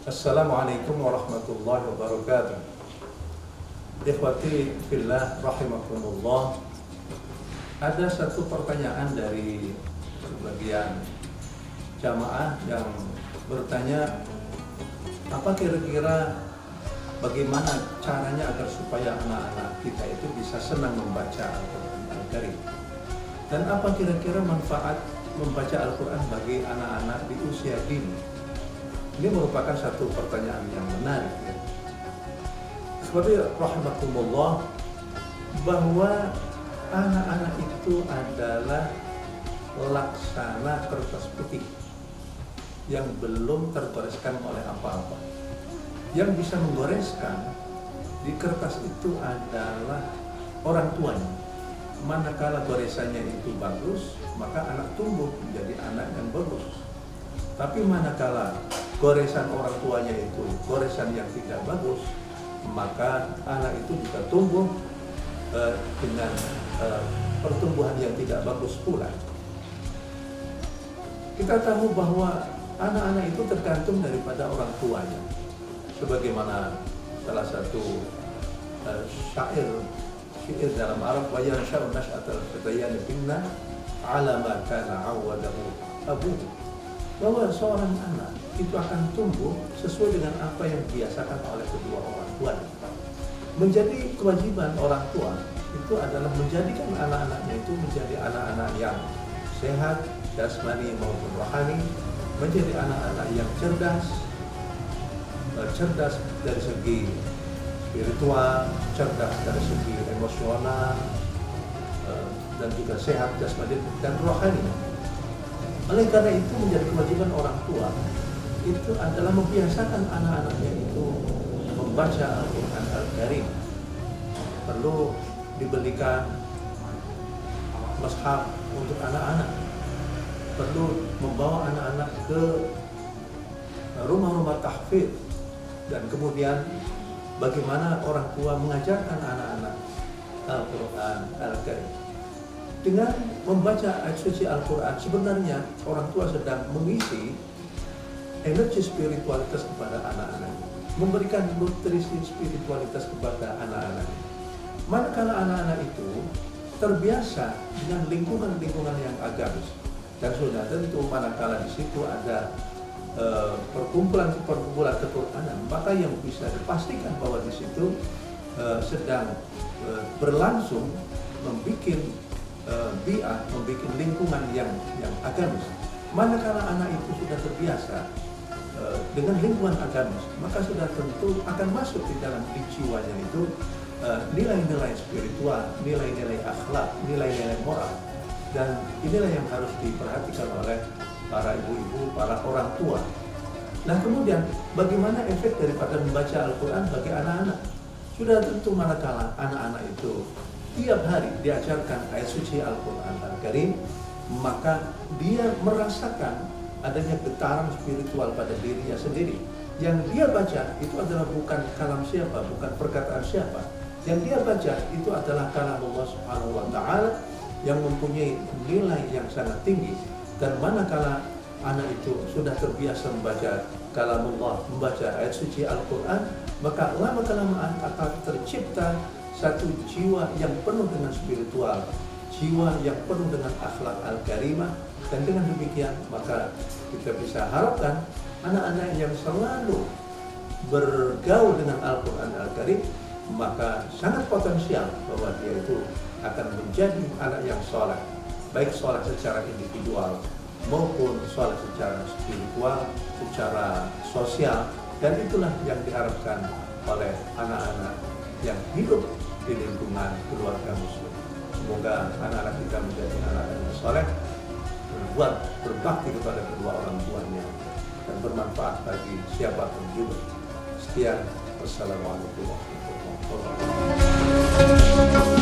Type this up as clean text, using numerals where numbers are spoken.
Assalamualaikum warahmatullahi wabarakatuh. Ikhwati fillah rahimakumullah. Ada satu pertanyaan dari sebagian jamaah yang bertanya, apa kira-kira bagaimana caranya agar supaya anak-anak kita itu bisa senang membaca Al-Quran Al-Karim, dan apa kira-kira manfaat membaca Al-Quran bagi anak-anak di usia dini. Ini merupakan satu pertanyaan yang menarik, ya. Seperti rahimakumullah, bahwa anak-anak itu adalah laksana kertas putih yang belum tergoreskan oleh apa-apa. Yang bisa menggoreskan di kertas itu adalah orang tuanya. Manakala goresannya itu bagus, maka anak tumbuh menjadi anak yang bagus. Tapi manakala goresan orang tuanya itu goresan yang tidak bagus, maka anak itu juga tumbuh dengan pertumbuhan yang tidak bagus pula. Kita tahu bahwa anak-anak itu tergantung daripada orang tuanya. Sebagaimana salah satu syair dalam Arab, wa yansha'u nash'atal fatayan finna 'ala ma kana 'awwadahu abuhu, bahwa seorang anak itu akan tumbuh sesuai dengan apa yang dibiasakan oleh kedua orang tuanya. Menjadi kewajiban orang tua itu adalah menjadikan anak-anaknya itu menjadi anak-anak yang sehat jasmani maupun rohani, menjadi anak-anak yang cerdas dari segi spiritual, cerdas dari segi emosional, dan juga sehat jasmani dan rohani. Oleh karena itu menjadi kewajiban orang tua itu adalah membiasakan anak-anaknya itu membaca Al-Quran Al-Karim. Perlu dibelikan mushaf untuk anak-anak, perlu membawa anak-anak ke rumah-rumah tahfidz, dan kemudian bagaimana orang tua mengajarkan anak-anak Al-Quran Al-Karim. Dengan membaca ayat suci Al-Quran, sebenarnya orang tua sedang mengisi energi spiritualitas kepada anak-anak, memberikan nutrisi spiritualitas kepada anak-anak. Manakala anak-anak itu terbiasa dengan lingkungan-lingkungan yang agamis, dan sudah tentu manakala di situ ada perkumpulan keturunan, maka yang bisa dipastikan bahwa di situ sedang berlangsung membuat membuat lingkungan yang agamis. Manakala anak itu sudah terbiasa dengan lingkungan agamis, maka sudah tentu akan masuk di dalam jiwanya itu nilai-nilai spiritual, nilai-nilai akhlak, nilai-nilai moral, dan inilah yang harus diperhatikan oleh para ibu-ibu, para orang tua. Nah, kemudian bagaimana efek daripada membaca Al-Quran bagi anak-anak? Sudah tentu manakala anak-anak itu tiap hari diajarkan ayat suci Al-Quran Al-Karim, maka dia merasakan adanya getaran spiritual pada dirinya sendiri. Yang dia baca itu adalah bukan kalam siapa, bukan perkataan siapa. Yang dia baca itu adalah kalam Allah Subhanahu wa Ta'ala yang mempunyai nilai yang sangat tinggi. Dan manakala anak itu sudah terbiasa membaca kalam Allah, membaca ayat suci Al-Quran, maka lama-kelamaan akan tercipta satu jiwa yang penuh dengan spiritual, jiwa yang penuh dengan akhlak al-karimah, dan dengan demikian maka kita bisa harapkan anak-anak yang selalu bergaul dengan Al-Quran Al-Karim, maka sangat potensial bahwa dia itu akan menjadi anak yang soleh, baik soleh secara individual maupun soleh secara spiritual, secara sosial, dan itulah yang diharapkan oleh anak-anak yang hidup di lingkungan keluarga muslim. Semoga anak-anak kita menjadi anak-anak yang soleh, berbuat berbakti kepada kedua orang tuanya, dan bermanfaat bagi siapapun juga. Sekian, wassalamualaikum warahmatullahi wabarakatuh.